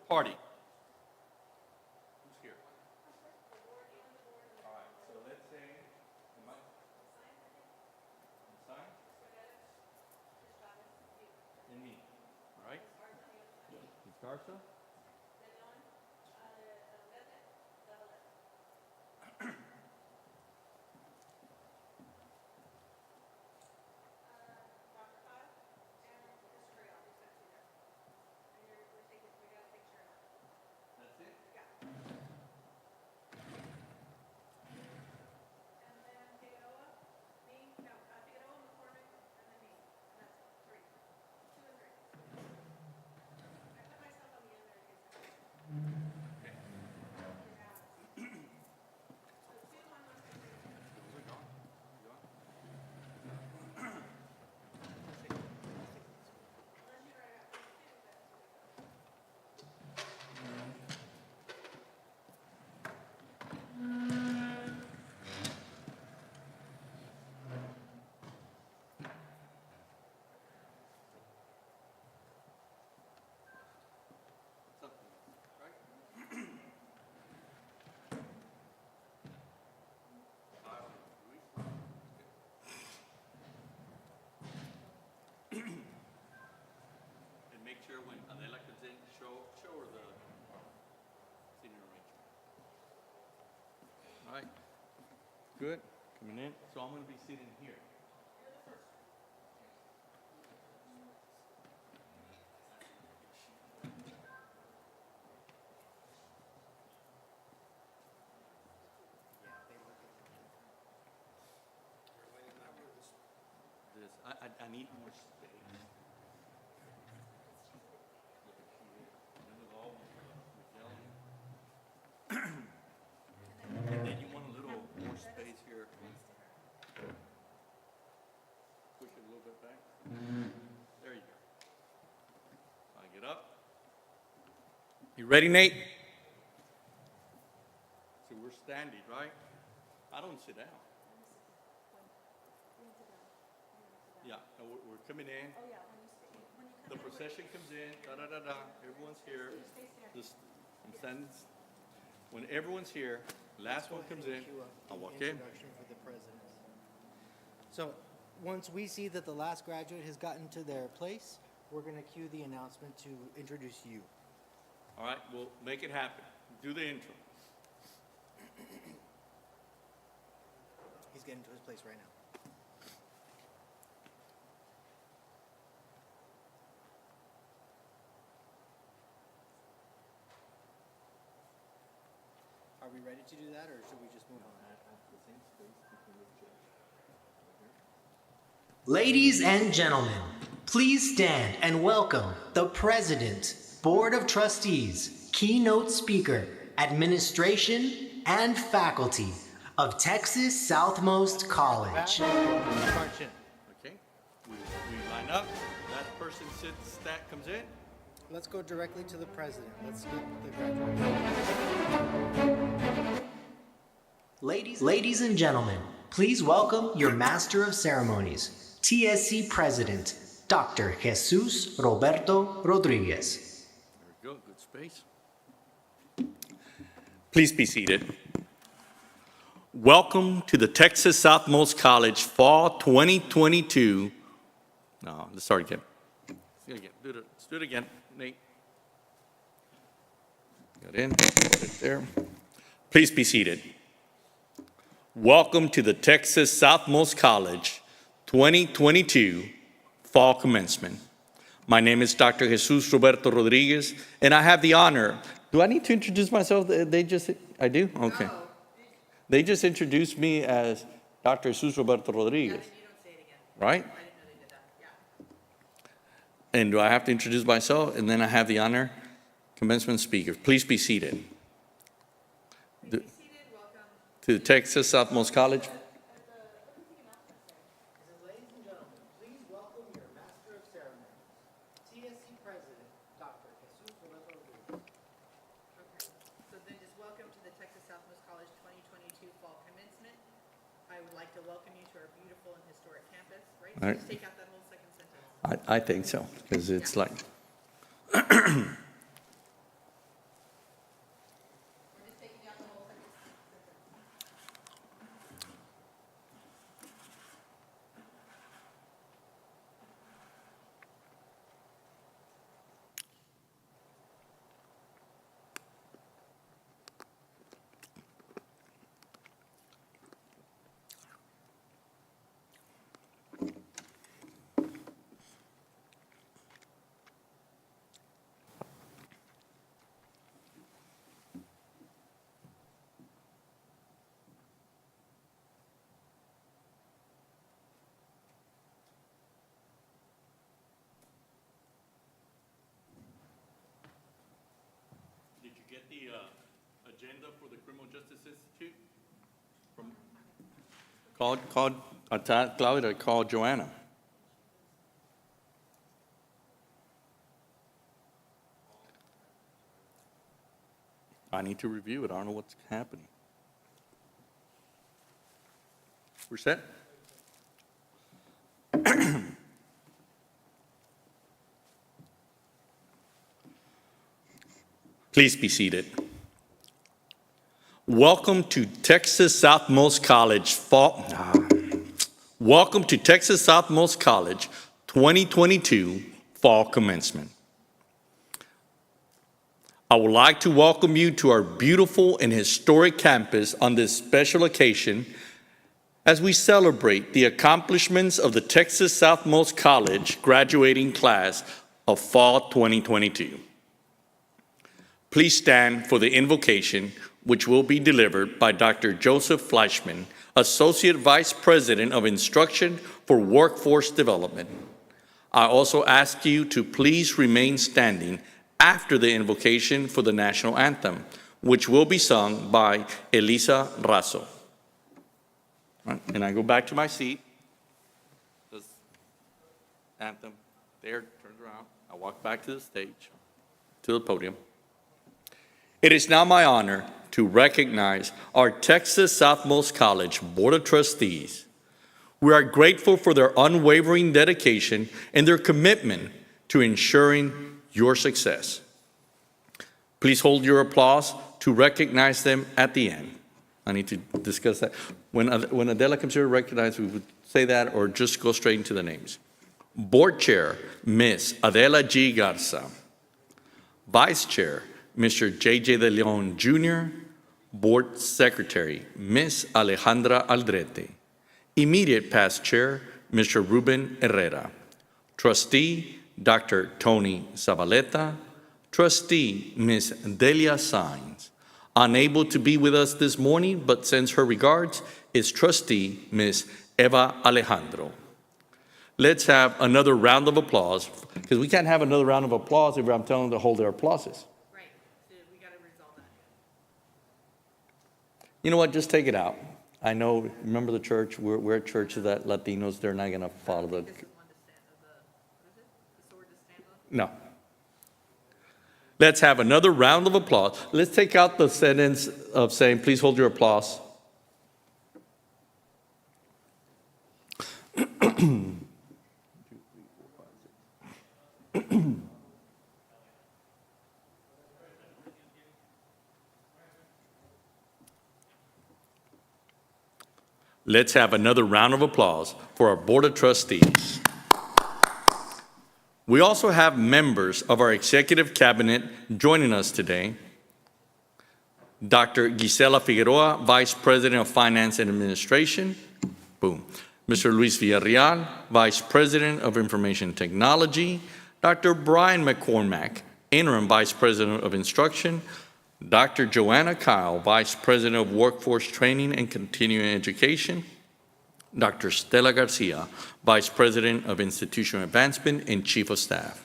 party. Who's here? All right, so let's say, sign? And me, all right? Garza? That's it? And make sure when Adela comes in, show her the seating arrangement. All right, good, coming in. So I'm gonna be sitting here. This, I need more space. And then you want a little more space here. Push it a little bit back. There you go. I get up. You ready, Nate? So we're standing, right? I don't sit down. Yeah, and we're coming in. The procession comes in, da-da-da-da, everyone's here. I'm standing. When everyone's here, last one comes in, I'll walk in. Introduction for the president. So, once we see that the last graduate has gotten to their place, we're going to cue the announcement to introduce you. All right, we'll make it happen. Do the intro. He's getting to his place right now. Are we ready to do that, or should we just move on? Ladies and gentlemen, please stand and welcome the President, Board of Trustees, Keynote Speaker, Administration, and Faculty of Texas Southmost College. March in. Okay? We line up. Last person sits, that comes in. Let's go directly to the president. Let's get the graduate. Ladies and gentlemen, please welcome your Master of Ceremonies, TSC President, Dr. Jesus Roberto Rodriguez. There we go, good space. Please be seated. Welcome to the Texas Southmost College Fall 2022. No, let's start again. Let's do it again, Nate. Got in, put it there. Please be seated. Welcome to the Texas Southmost College 2022 Fall Commencement. My name is Dr. Jesus Roberto Rodriguez, and I have the honor. Do I need to introduce myself? I do? Okay. They just introduced me as Dr. Jesus Roberto Rodriguez. You don't say it again. Right? I didn't know they did that, yeah. And do I have to introduce myself? And then I have the honor, commencement speaker. Please be seated. Please be seated, welcome. To the Texas Southmost College. Ladies and gentlemen, please welcome your Master of Ceremonies, TSC President, Dr. Jesus Roberto Rodriguez. Okay, so then just welcome to the Texas Southmost College 2022 Fall Commencement. I would like to welcome you to our beautiful and historic campus, right? So All right. just take out that whole second sentence. I think so, because it's like, get the agenda for the Criminal Justice Institute? Claudia, call Joanna. I need to review it. I don't know what's happening. We're set? Please be seated. Welcome to Texas Southmost College Welcome to Texas Southmost College 2022 Fall Commencement. I would like to welcome you to our beautiful and historic campus on this special occasion as we celebrate the accomplishments of the Texas Southmost College graduating class of Fall 2022. Please stand for the invocation, which will be delivered by Dr. Joseph Fleischman, Associate Vice President of Instruction for Workforce Development. I also ask you to please remain standing after the invocation for the national anthem, which will be sung by Elisa Razo. Right, and I go back to my seat. This anthem there, turns around. I walk back to the stage, to the podium. It is now my honor to recognize our Texas Southmost College Board of Trustees. We are grateful for their unwavering dedication and their commitment to ensuring your success. Please hold your applause to recognize them at the end. I need to discuss that. When Adela comes here to recognize, we would say that or just go straight into the names. Board Chair, Ms. Adela G. Garza. Vice Chair, Mr. J.J. De Leon Jr., Board Secretary, Ms. Alejandra Aldrete. Immediate past Chair, Mr. Ruben Herrera. Trustee, Dr. Tony Zabaleta. Trustee, Ms. Delia Sainz. Unable to be with us this morning, but sends her regards, is Trustee, Ms. Eva Alejandro. Let's have another round of applause, because we can't have another round of applause if I'm telling them to hold their applauses. Right, so we gotta resolve that. You know what, just take it out. I know, remember the church, we're a church that Latinos, they're not gonna follow the, This is one to stand, what is it? The sword to stand on? no. Let's have another round of applause. Let's take out the sentence of saying, please hold your applause. Let's have another round of applause for our Board of Trustees. We also have members of our Executive Cabinet joining us today. Dr. Gisela Figueroa, Vice President of Finance and Administration. Boom. Mr. Luis Villarreal, Vice President of Information Technology. Dr. Brian McCormack, Interim Vice President of Instruction. Dr. Joanna Kyle, Vice President of Workforce Training and Continuing Education. Dr. Stella Garcia, Vice President of Institutional Advancement and Chief of Staff.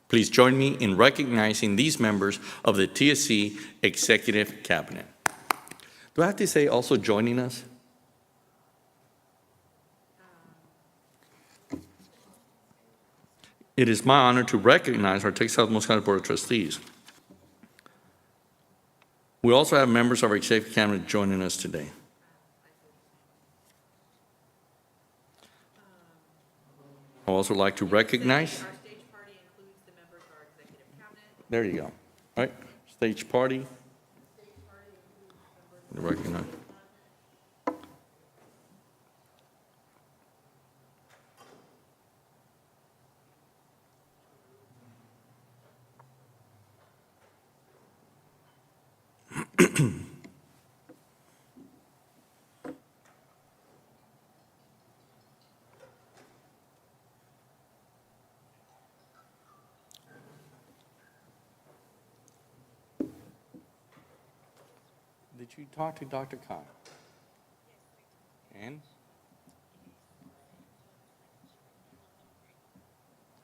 Please join me in recognizing these members of the TSC Executive Cabinet. Do I have to say also joining us? It is my honor to recognize our Texas Southmost College Board of Trustees. We also have members of our Executive Cabinet joining us today. I also like to recognize. Our stage party includes the members of our executive cabinet. There you go. All right, stage party. Recognize. Did you talk to Dr. Kyle? And?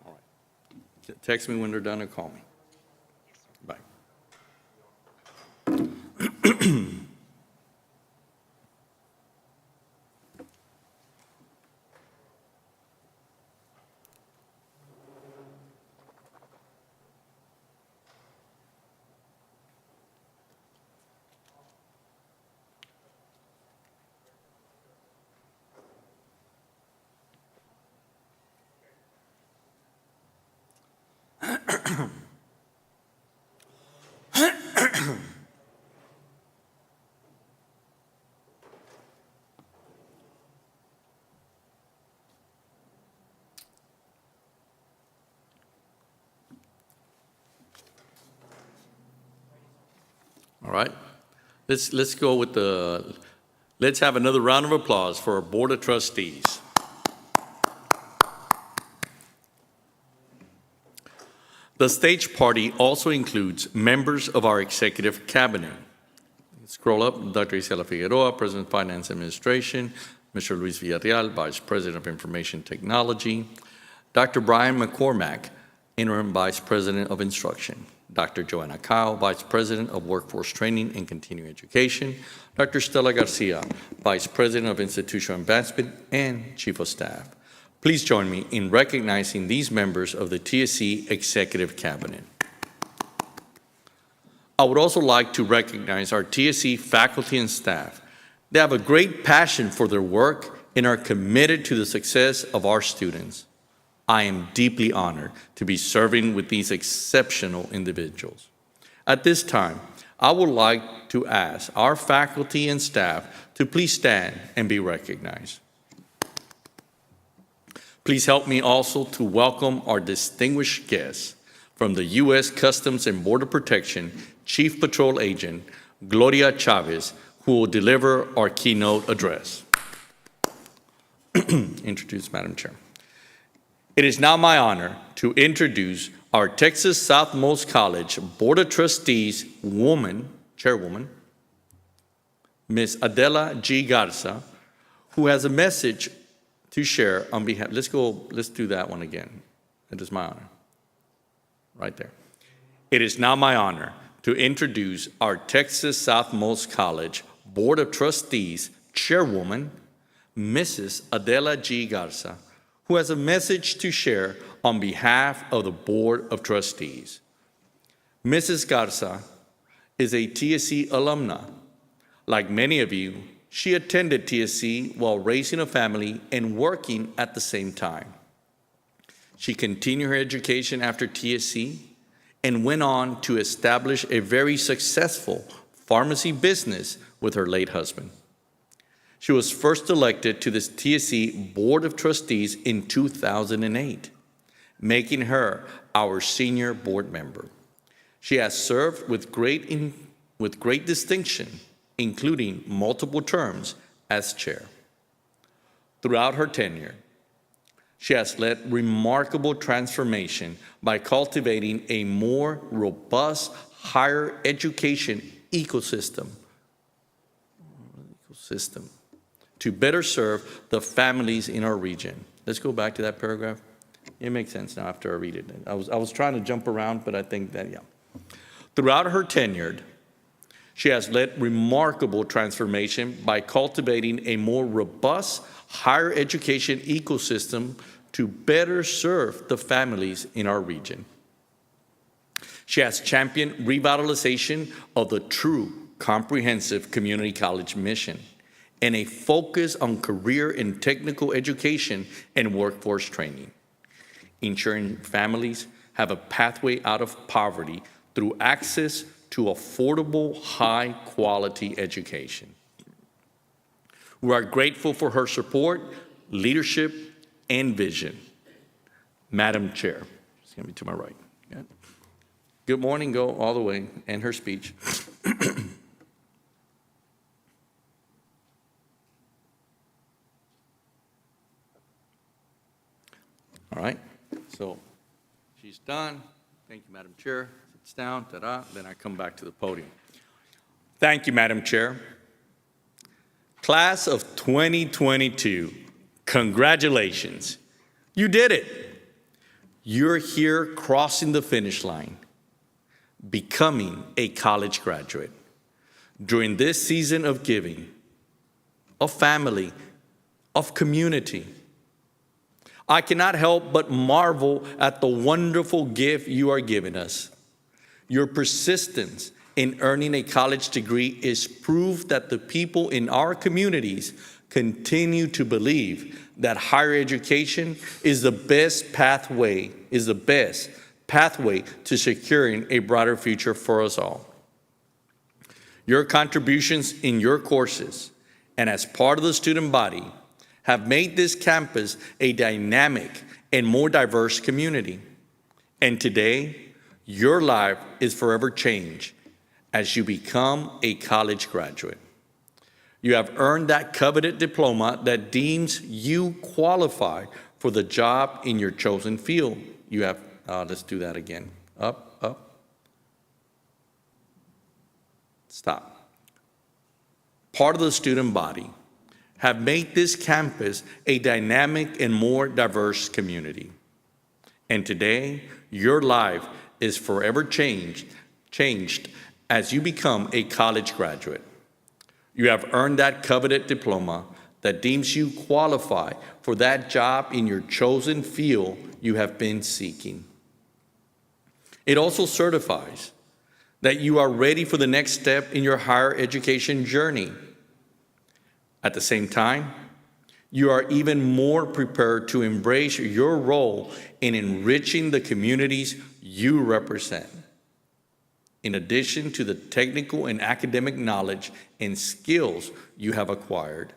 All right. Text me when they're done or call me. Bye. right. Let's go with let's have another round of applause for our Board of Trustees. The stage party also includes members of our executive cabinet. Scroll up, Dr. Isela Figueroa, President of Finance Administration, Mr. Luis Villarreal, Vice President of Information Technology, Dr. Brian McCormack, Interim Vice President of Instruction, Dr. Joanna Kao, Vice President of Workforce Training and Continuing Education, Dr. Stella Garcia, Vice President of Institutional Advancement and Chief of Staff. Please join me in recognizing these members of the TSC Executive Cabinet. I would also like to recognize our TSC faculty and staff. They have a great passion for their work and are committed to the success of our students. I am deeply honored to be serving with these exceptional individuals. At this time, I would like to ask our faculty and staff to please stand and be recognized. Please help me also to welcome our distinguished guests from the U.S. Customs and Border Protection Chief Patrol Agent, Gloria Chavez, who will deliver our keynote address. Introduce Madam Chair. It is now my honor to introduce our Texas Southmost College Board of Trustees Chairwoman, Ms. Adela G. Garza, who has a message to share on behalf. Let's do that one again. It is my honor. Right there. It is now my honor to introduce our Texas Southmost College Board of Trustees Chairwoman, Mrs. Adela G. Garza, who has a message to share on behalf of the Board of Trustees. Mrs. Garza is a TSC alumna. Like many of you, she attended TSC while raising a family and working at the same time. She continued her education after TSC and went on to establish a very successful pharmacy business with her late husband. She was first elected to the TSC Board of Trustees in 2008, making her our senior board member. She has served with great distinction, including multiple terms as chair. Throughout her tenure, she has led remarkable transformation by cultivating a more robust higher education ecosystem to better serve the families in our region. Let's go back to that paragraph. It makes sense now after I read it. I was trying to jump around, but I think that, yeah. Throughout her tenure, she has led remarkable transformation by cultivating a more robust higher education ecosystem to better serve the families in our region. She has championed revitalization of the true comprehensive community college mission and a focus on career and technical education and workforce training, ensuring families have a pathway out of poverty through access to affordable, high-quality education. We are grateful for her support, leadership, and vision. Madam Chair, she's gonna be to my right. Yeah. Good morning, go all the way, and her speech. All right, so she's done. Thank you, Madam Chair. Sits down, ta-da, then I come back to the podium. Thank you, Madam Chair. Class of 2022, congratulations. You did it. You're here crossing the finish line, becoming a college graduate. During this season of giving, of family, of community, I cannot help but marvel at the wonderful gift you are giving us. Your persistence in earning a college degree is proof that the people in our communities continue to believe that higher education is the best pathway to securing a brighter future for us all. Your contributions in your courses and as part of the student body have made this campus a dynamic and more diverse community. And today, your life is forever changed as you become a college graduate. You have earned that coveted diploma that deems you qualify for the job in your chosen field. You have, let's do that again. Up, up. Stop. Part of the student body have made this campus a dynamic and more diverse community. And today, your life is forever changed as you become a college graduate. You have earned that coveted diploma that deems you qualify for that job in your chosen field you have been seeking. It also certifies that you are ready for the next step in your higher education journey. At the same time, you are even more prepared to embrace your role in enriching the communities you represent. In addition to the technical and academic knowledge and skills you have acquired,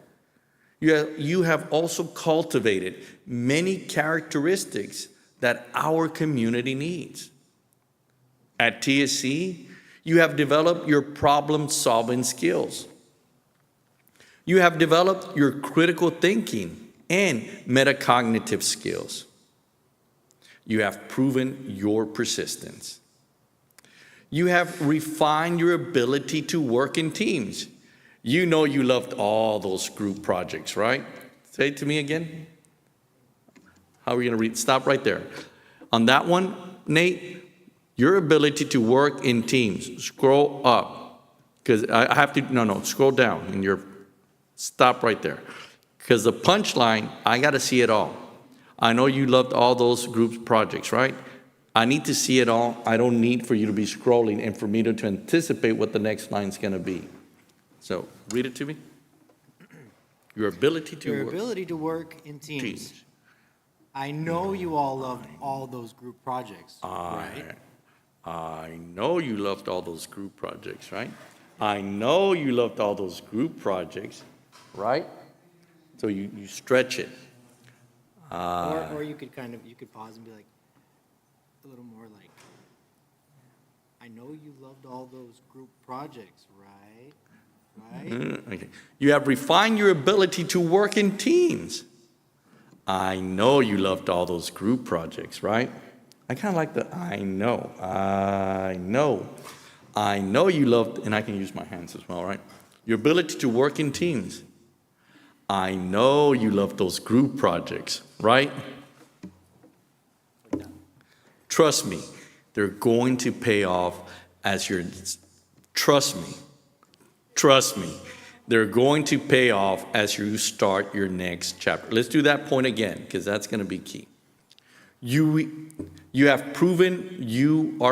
you have also cultivated many characteristics that our community needs. At TSC, you have developed your problem-solving skills. You have developed your critical thinking and metacognitive skills. You have proven your persistence. You have refined your ability to work in teams. You know you loved all those group projects, right? Say it to me again. How are we going to read? Stop right there. On that one, Nate, your ability to work in teams. Scroll up. Because I have to, no, scroll down. And stop right there. Because the punchline, I got to see it all. I know you loved all those group projects, right? I need to see it all. I don't need for you to be scrolling and for me to anticipate what the next line's going to be. So read it to me. Your ability to work in teams. I know you all loved all those group projects, right? I know you loved all those group projects, right? I know you loved all those group projects, right? So you stretch it. Or you could pause and be like, a little more like, I know you loved all those group projects, right? Okay. You have refined your ability to work in teams. I know you loved all those group projects, right? I kind of like the I know you loved, and I can use my hands as well, right? Your ability to work in teams. I know you loved those group projects, right? Trust me, they're going to pay off as your, trust me, they're going to pay off as you start your next chapter. Let's do that point again, because that's going to be key. You have proven you are